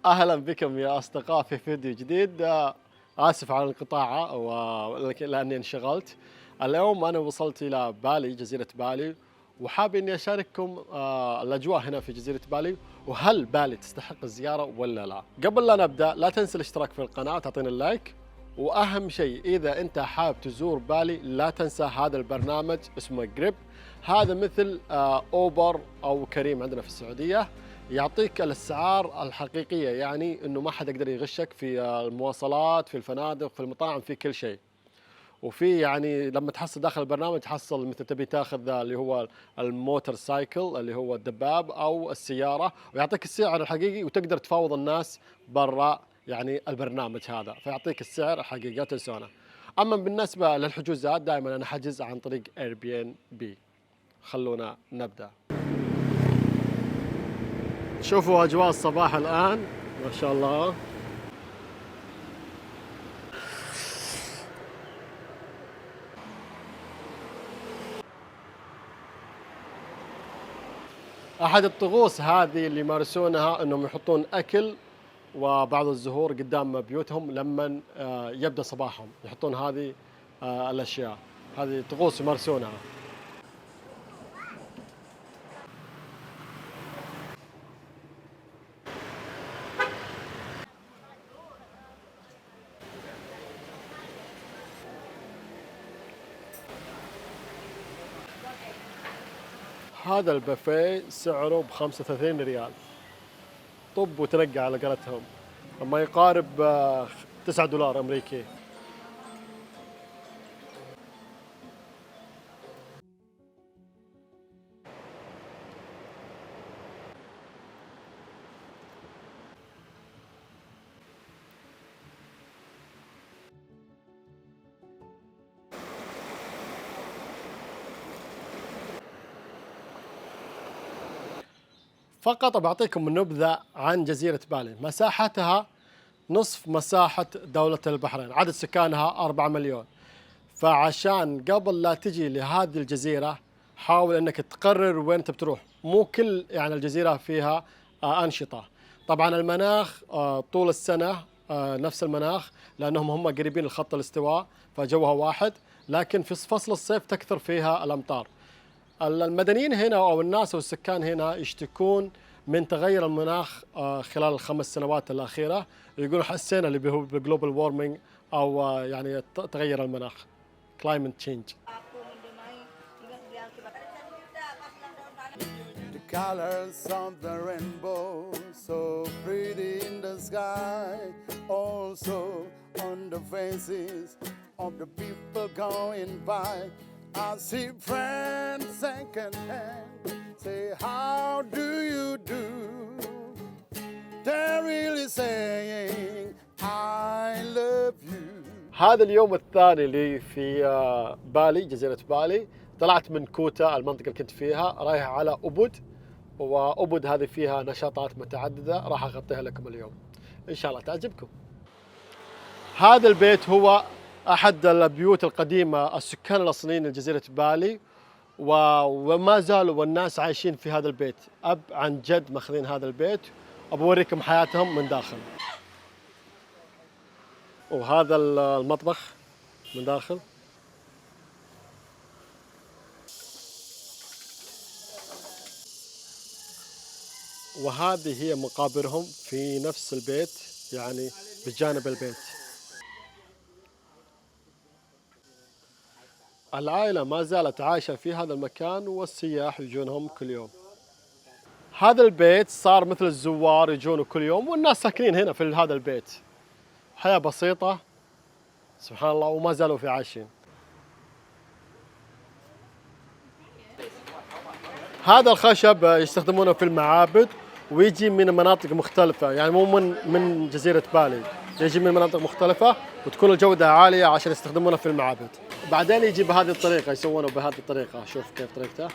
أهلا بكم يا أصدقاء في فيديو جديد. آسف على الانقطاع لأني انشغلت. اليوم أنا وصلت إلى بالي، جزيرة بالي، وحاب إني أشارككم الأجواء هنا في جزيرة بالي، وهل بالي تستحق الزيارة ولا لا. قبل لا نبدأ لا تنسى الاشتراك في القناة وتعطينا اللايك، وأهم شيء إذا أنت حاب تزور بالي لا تنسى هذا البرنامج اسمه جريب. هذا مثل أوبر أو كريم عندنا في السعودية، يعطيك الاسعار الحقيقيه، يعني انه ما حد يقدر يغشك في المواصلات، في الفنادق، في المطاعم، في كل شيء. وفي يعني لما تحصل داخل البرنامج تحصل مثل تبي تاخذ اللي هو الموتور سايكل اللي هو الدباب او السياره، ويعطيك السعر الحقيقي وتقدر تفاوض الناس برا يعني البرنامج هذا، فيعطيك السعر الحقيقي لا تنسونه. اما بالنسبه للحجوزات دائما انا حجز عن طريق اير بي ان بي. خلونا نبدا. شوفوا أجواء الصباح الآن، ما شاء الله. أحد الطقوس هذه اللي يمارسونها أنهم يحطون أكل وبعض الزهور قدام بيوتهم لما يبدأ صباحهم، يحطون هذه الأشياء. هذه طقوس يمارسونها. هذا البوفيه سعره ب35 ريال، طب وتنقى على قولتهم، ما يقارب 9 دولار أمريكي. فقط بعطيكم نبذة عن جزيرة بالي. مساحتها نصف مساحة دولة البحرين، عدد سكانها 4 مليون. فعشان قبل لا تجي لهذه الجزيرة حاول انك تقرر وين انت بتروح. مو كل يعني الجزيرة فيها أنشطة. طبعا المناخ طول السنة نفس المناخ، لأنهم هم قريبين لخط الاستواء فجوها واحد، لكن في فصل الصيف تكثر فيها الأمطار. المدنيين هنا أو الناس أو السكان هنا يشتكون من تغير المناخ خلال الخمس سنوات الأخيرة. يقولوا حسينا اللي هو بالجلوبال وورمينج أو يعني تغير المناخ، climate change. The colors of the rainbow, so pretty in the sky, also on the faces of the people going by. I see friends second hand, say how do you do? They're really saying I love you. هذا اليوم الثاني لي في بالي، جزيرة بالي. طلعت من كوتا المنطقة اللي كنت فيها رايح على أبد، وأبد هذه فيها نشاطات متعددة راح أغطيها لكم اليوم، إن شاء الله تعجبكم. هذا البيت هو أحد البيوت القديمة، السكان الأصليين لجزيرة بالي وما زالوا والناس عايشين في هذا البيت، أب عن جد ماخذين هذا البيت. أبوريكم حياتهم من داخل. وهذا المطبخ من داخل. وهذه هي مقابرهم في نفس البيت، يعني بجانب البيت. العائلة ما زالت عايشة في هذا المكان والسياح يجونهم كل يوم. هذا البيت صار مثل الزوار يجونه كل يوم، والناس ساكنين هنا في هذا البيت. حياة بسيطة سبحان الله، وما زالوا في عايشين. هذا الخشب يستخدمونه في المعابد، ويجي من مناطق مختلفة، يعني مو من جزيرة بالي، يجي من مناطق مختلفة وتكون الجودة عالية عشان يستخدمونه في المعابد. بعدين يجي بهذه الطريقة، يسوونه بهذه الطريقة. شوف كيف طريقته.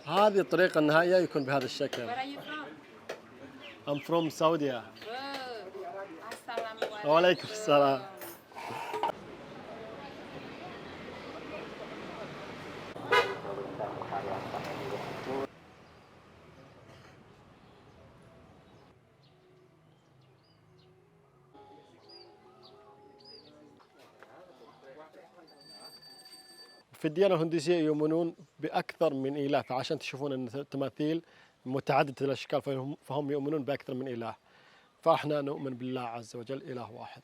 هذه الطريقة النهائية يكون بهذا الشكل. I'm from Saudi. وعليكم السلام. في الديانة الهندوسية يؤمنون بأكثر من إله، فعشان تشوفون أن التماثيل متعددة الأشكال فهم يؤمنون بأكثر من إله. فإحنا نؤمن بالله عز وجل إله واحد.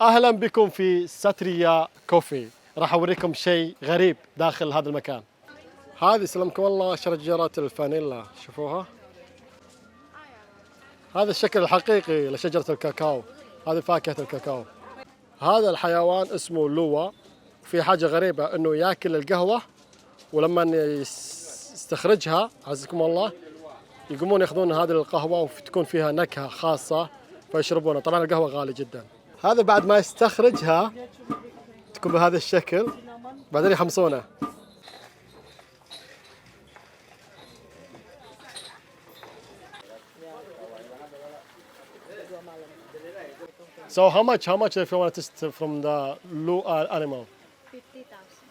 أهلا بكم في ساتريا كوفي. راح أوريكم شيء غريب داخل هذا المكان. هذه سلمكم الله شجرة الفانيلا، شوفوها. هذا الشكل الحقيقي لشجرة الكاكاو، هذه فاكهة الكاكاو. هذا الحيوان اسمه لوا. في حاجة غريبة أنه يأكل القهوة، ولما يستخرجها عزكم الله يقومون يأخذون هذه القهوة وتكون فيها نكهة خاصة فيشربونها. طبعا القهوة غالي جدا. هذا بعد ما يستخرجها تكون بهذا الشكل، بعدين يحمصونه. So how much if you want to test from the animal?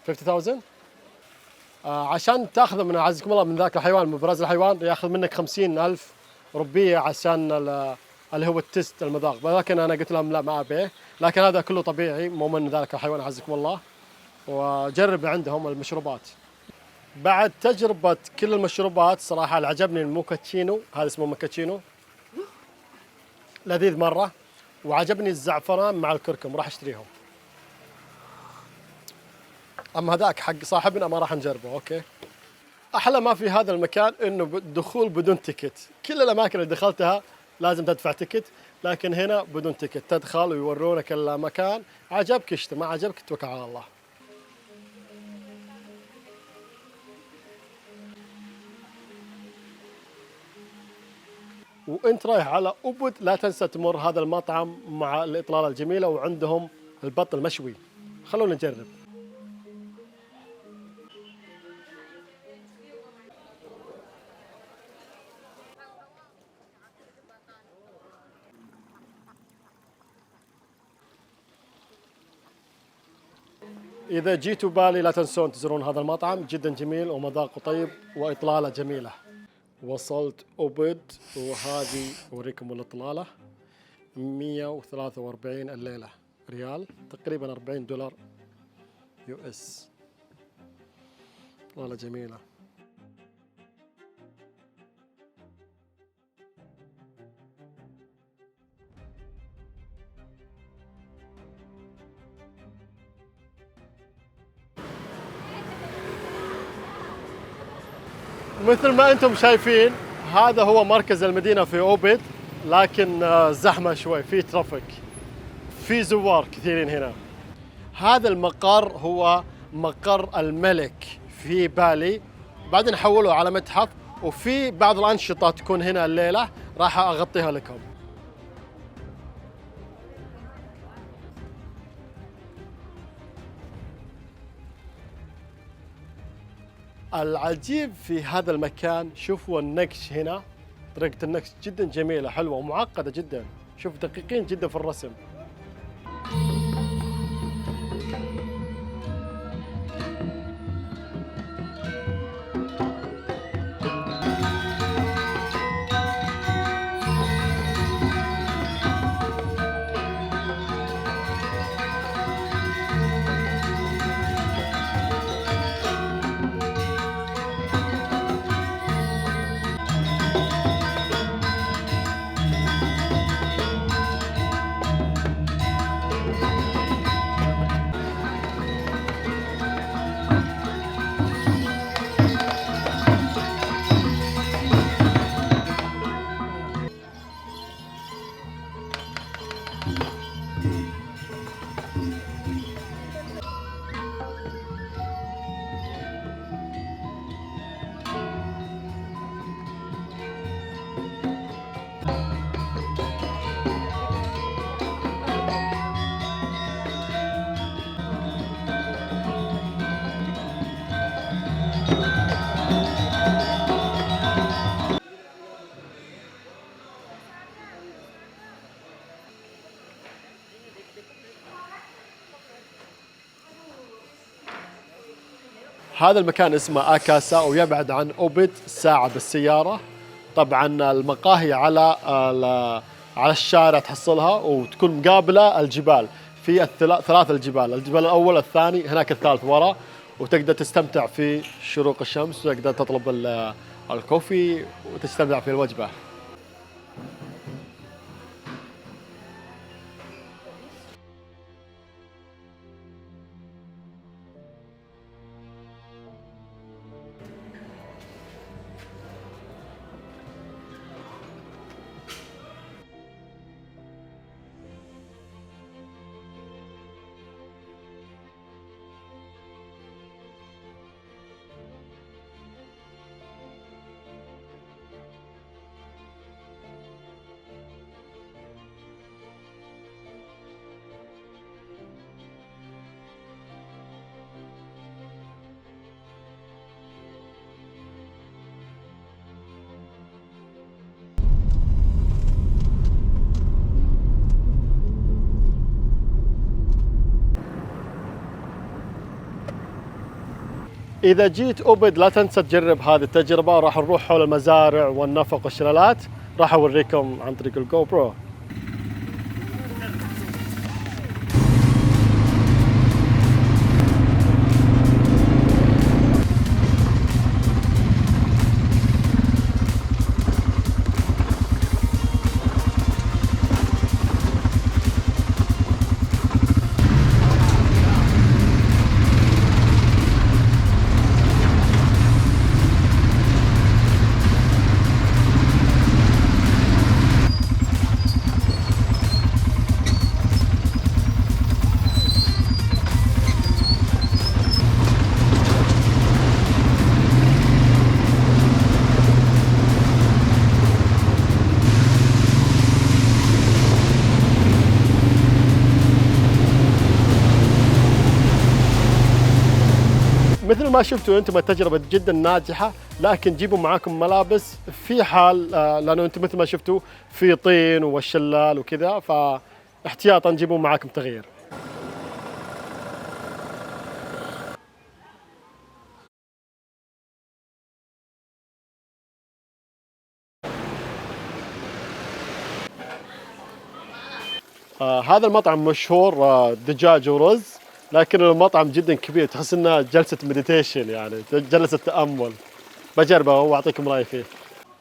50,000. عشان تاخذه من عزكم الله من ذاك الحيوان، من براز الحيوان، ياخذ منك 50,000 روبية عشان اللي هو التست المذاق. ولكن انا قلت لهم لا ما ابيه، لكن هذا كله طبيعي مو من ذاك الحيوان عزكم الله. وجرب عندهم المشروبات. بعد تجربة كل المشروبات صراحة اللي عجبني الموكاتشينو، هذا اسمه موكاتشينو، لذيذ مرة. وعجبني الزعفران مع الكركم، راح اشتريهم. اما هذاك حق صاحبنا ما راح نجربه. اوكي. احلى ما في هذا المكان انه الدخول بدون تيكت. كل الاماكن اللي دخلتها لازم تدفع تيكت، لكن هنا بدون تيكت. تدخل ويورونك المكان، عجبك اشتري، ما عجبك توكل على الله. وانت رايح على أوبود لا تنسى تمر هذا المطعم مع الإطلالة الجميلة، وعندهم البط المشوي. خلونا نجرب. إذا جيتوا بالي لا تنسون تزورون هذا المطعم، جدا جميل ومذاقه طيب وإطلالة جميلة. وصلت أوبد، وهذه أوريكم الإطلالة. 143 الليلة ريال، تقريبا $40 US. إطلالة جميلة. مثل ما انتم شايفين هذا هو مركز المدينة في أوبد، لكن زحمة شوي، في ترافيك، في زوار كثيرين هنا. هذا المقر هو مقر الملك في بالي، بعدين حولوه على متحف، وفي بعض الأنشطة تكون هنا الليلة راح أغطيها لكم. العجيب في هذا المكان شوفوا النقش هنا، طريقة النقش جدا جميلة حلوة ومعقدة جدا. شوف دقيقين جدا في الرسم. هذا المكان اسمه آكاسا ويبعد عن أوبد ساعة بالسيارة. طبعا المقاهي على الشارع تحصلها وتكون مقابلة الجبال، في ثلاث الجبال الأول الثاني هناك الثالث ورا، وتقدر تستمتع في شروق الشمس وتقدر تطلب الكوفي وتستمتع في الوجبة. إذا جيت أوبد لا تنسى تجرب هذه التجربة. راح نروح حول المزارع والنفق والشلالات، راح أوريكم عن طريق الجو برو. مثل ما شفتوا انتم التجربه جدا ناجحه، لكن جيبوا معاكم ملابس في حال لانه انتم مثل ما شفتوا في طين والشلال وكذا، فاحتياطا جيبوا معاكم تغيير. هذا المطعم مشهور دجاج ورز، لكن المطعم جدا كبير، تحس انه جلسه مديتيشن، يعني جلسه تامل. بجربه واعطيكم رايي فيه.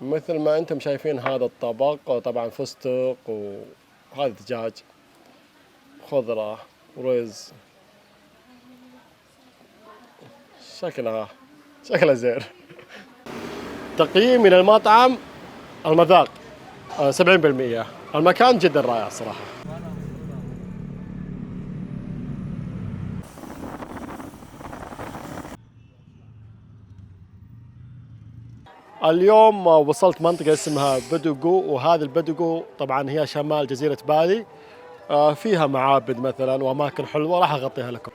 مثل ما انتم شايفين هذا الطبق طبعا فستق وهذا دجاج، خضره ورز. شكلها زين. تقييمي للمطعم المذاق 70%. المكان جدا رائع صراحه. اليوم وصلت منطقة اسمها بدوغو، وهذه البدوغو طبعا هي شمال جزيرة بالي. فيها معابد مثلا وأماكن حلوة راح أغطيها لكم.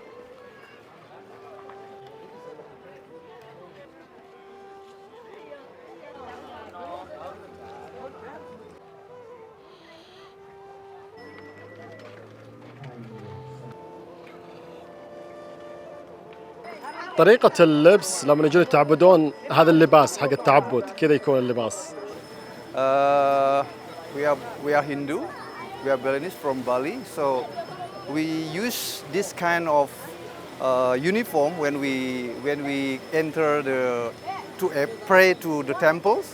طريقة اللبس لما يجون يتعبدون، هذا اللباس حق التعبد كذا يكون اللباس. We are Hindu. We are Balinese from Bali, so we use this kind of uniform when we enter to pray to the temples.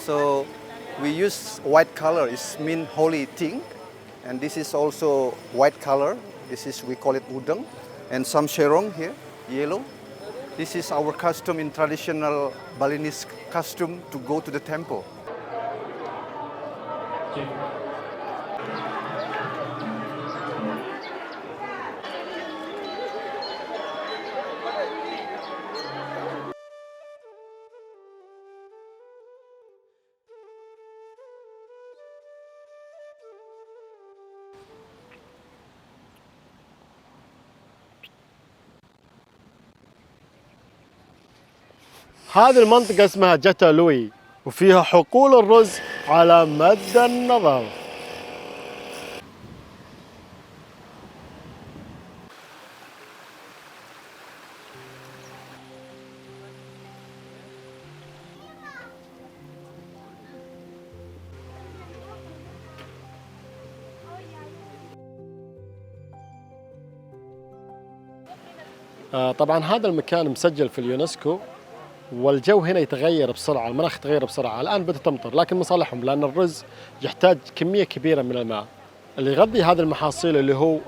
So we use white color. It means holy thing, and this is also white color. We call it udang, and some sherong here, yellow. This is our custom in traditional Balinese custom to go to the temple. هذه المنطقة اسمها جتا لوي، وفيها حقول الرز على مد النظر. طبعا هذا المكان مسجل في اليونسكو، والجو هنا يتغير بسرعة، المناخ يتغير بسرعة. الآن بدأت تمطر لكن مصالحهم، لأن الرز يحتاج كمية كبيرة من الماء اللي يغذي هذه المحاصيل، اللي هو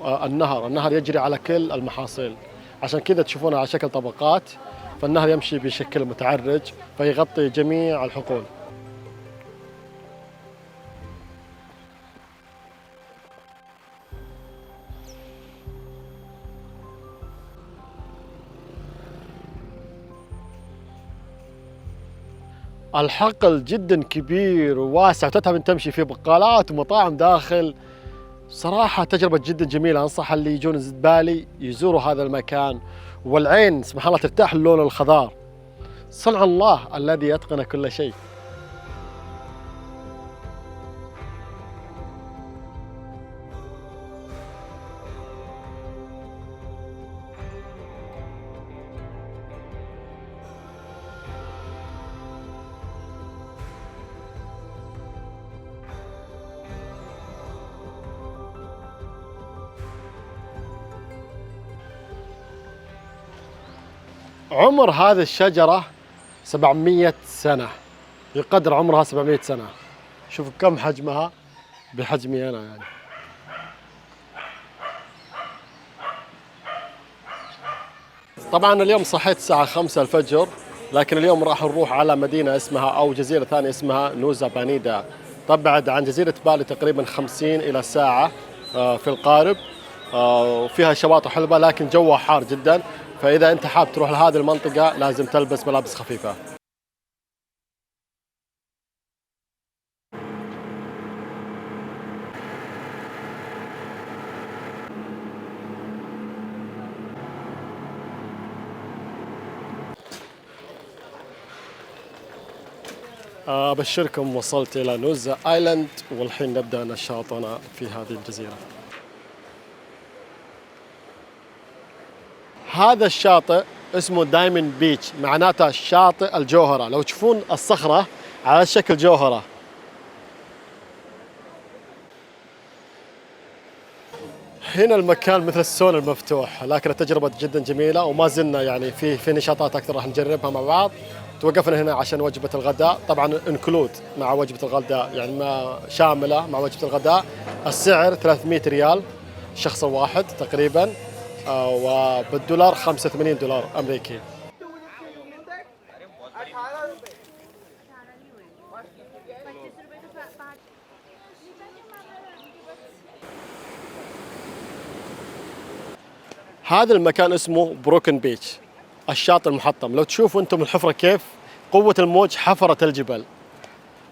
النهر يجري على كل المحاصيل، عشان كذا تشوفونه على شكل طبقات، فالنهر يمشي بشكل متعرج فيغطي جميع الحقول. الحقل جدا كبير وواسع، وتتعب ان تمشي فيه بقالات ومطاعم داخل. صراحة تجربة جدا جميلة، أنصح اللي يجون بالي يزوروا هذا المكان، والعين سبحان الله ترتاح للون الخضار. صنع الله الذي يتقن كل شيء. عمر هذه الشجرة 700 سنة، يقدر عمرها 700 سنة. شوفوا كم حجمها بحجمي أنا يعني. طبعا اليوم صحيت الساعة 5 الفجر، لكن اليوم راح نروح على مدينة اسمها أو جزيرة ثانية اسمها نوزا بانيدا. تبعد عن جزيرة بالي تقريبا 50 إلى ساعة في القارب، وفيها شواطئ حلوة لكن جوها حار جدا، فإذا أنت حاب تروح لهذه المنطقة لازم تلبس ملابس خفيفة. أبشركم وصلت إلى نوزا آيلاند، والحين نبدأ نشاطنا في هذه الجزيرة. هذا الشاطئ اسمه دايموند بيتش، معناته شاطئ الجوهرة. لو تشوفون الصخرة على شكل جوهرة. هنا المكان مثل السون المفتوح، لكن التجربة جدا جميلة، وما زلنا يعني في نشاطات أكثر راح نجربها مع بعض. توقفنا هنا عشان وجبة الغداء، طبعا انكلود مع وجبة الغداء، يعني ما شاملة مع وجبة الغداء. السعر 300 ريال شخص واحد تقريبا، وبالدولار 85 دولار أمريكي. هذا المكان اسمه بروكن بيتش، الشاطئ المحطم. لو تشوفوا أنتم الحفرة كيف قوة الموج حفرت الجبل.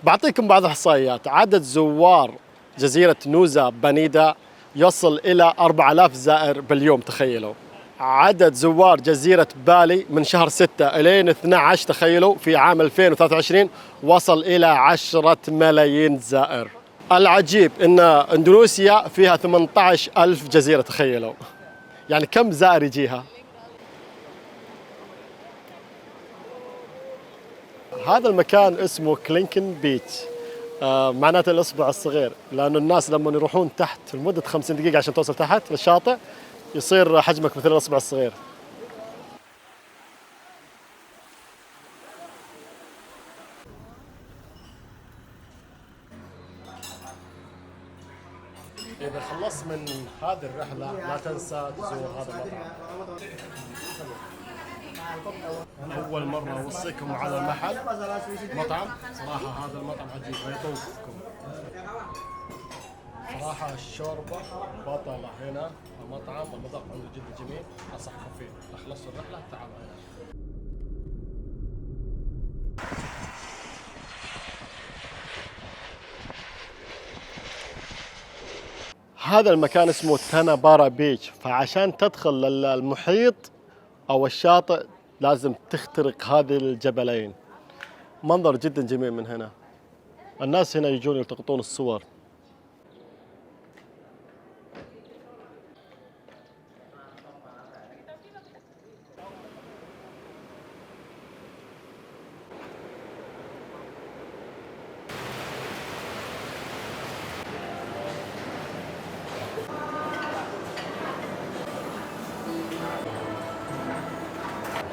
بعطيكم بعض الإحصائيات. عدد زوار جزيرة نوزا بانيدا يصل إلى 4000 زائر باليوم، تخيلوا. عدد زوار جزيرة بالي من شهر 6 إلى 12 تخيلوا في عام 2023 وصل إلى 10 ملايين زائر. العجيب أن إندونيسيا فيها 18,000 جزيرة، تخيلوا يعني كم زائر يجيها. هذا المكان اسمه كلينكن بيتش، معناته الإصبع الصغير، لأنه الناس لما يروحون تحت لمدة 50 دقيقة عشان توصل تحت للشاطئ يصير حجمك مثل الإصبع الصغير. إذا خلصت من هذه الرحلة لا تنسى تزور هذا المطعم. أول مرة أوصيكم على المحل مطعم، صراحة هذا المطعم عجيب يطوفكم. صراحة الشوربة بطلة هنا، المطعم عنده جدا جميل، أنصحكم فيه. خلصتوا الرحلة تعالوا هنا. هذا المكان اسمه تانابارا بيتش، فعشان تدخل المحيط أو الشاطئ لازم تخترق هذه الجبلين. منظر جدا جميل من هنا، الناس هنا يجون يلتقطون الصور.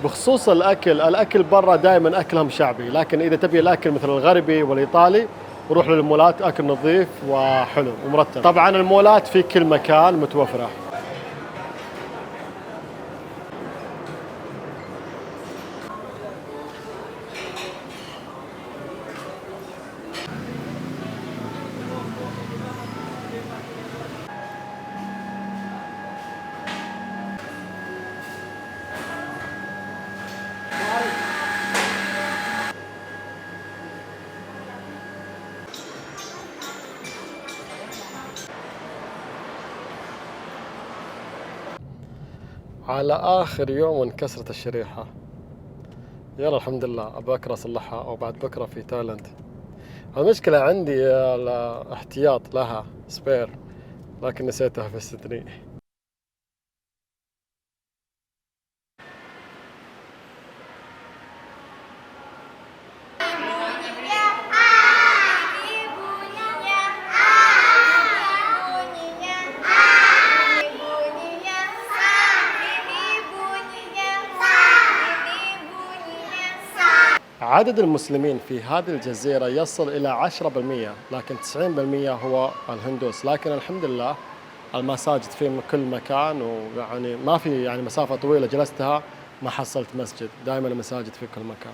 بخصوص الأكل برا دائما أكلهم شعبي، لكن إذا تبي الأكل مثل الغربي والإيطالي روح للمولات، أكل نظيف وحلو ومرتب. طبعا المولات في كل مكان متوفرة. على آخر يوم انكسرت الشريحة، يلا الحمد لله، بكرة أصلحها أو بعد بكرة في تايلاند. المشكلة عندي الاحتياط لها سبير، لكن نسيتها في سيدني. عدد المسلمين في هذه الجزيرة يصل إلى 10%، لكن 90% هو الهندوس. لكن الحمد لله المساجد في كل مكان، ويعني ما في يعني مسافة طويلة جلستها ما حصلت مسجد، دائما المساجد في كل مكان.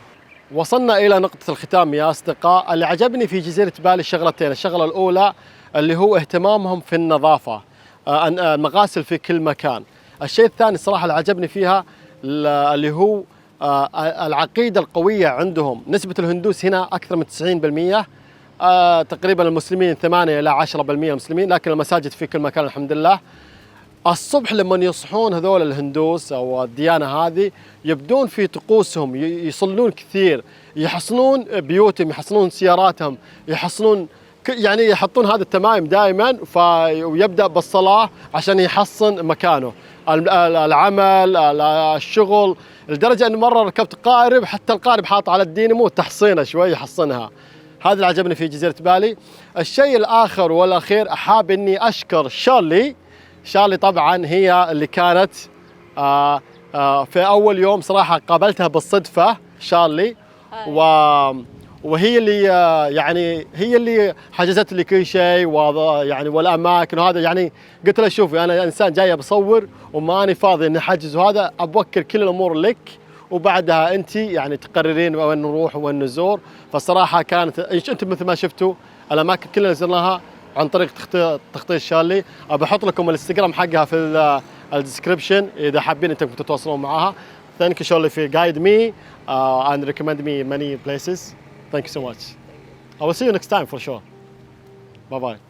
وصلنا إلى نقطة الختام يا أصدقاء. اللي عجبني في جزيرة بالي شغلتين. الشغلة الأولى اللي هو اهتمامهم في النظافة، المغاسل في كل مكان. الشيء الثاني صراحة اللي عجبني فيها اللي هو العقيدة القوية عندهم. نسبة الهندوس هنا أكثر من 90%، تقريبا المسلمين 8 إلى 10% المسلمين، لكن المساجد في كل مكان الحمد لله. الصبح لما يصحون هذول الهندوس أو الديانة هذه يبدون في طقوسهم، يصلون كثير، يحصنون بيوتهم، يحصنون سياراتهم، يحصنون يعني يحطون هذا التمائم دائما، ويبدأ بالصلاة عشان يحصن مكانه، العمل، الشغل، لدرجة أن مرة ركبت قارب، حتى القارب حاط على الدينمو تحصينه شوي يحصنها. هذا اللي عجبني في جزيرة بالي. الشيء الآخر والأخير أحاب أني أشكر شارلي طبعا هي اللي كانت في أول يوم صراحة قابلتها بالصدفة شارلي، وهي اللي يعني هي اللي حجزت لي كل شيء يعني والاماكن وهذا. يعني قلت لها شوفي انا انسان جاي بصور وماني فاضي اني احجز، وهذا ابوكر كل الامور لك، وبعدها انت يعني تقررين وين نروح وين نزور. فصراحه كانت انتم مثل ما شفتوا الاماكن كلها زرناها عن طريق تخطيط شارلي. بحط لكم الانستغرام حقها في الديسكربشن اذا حابين انتم تتواصلون معها. Thank you Shirley for guide me and recommend me many places. Thank you so much. I will see you next time for sure. Bye bye.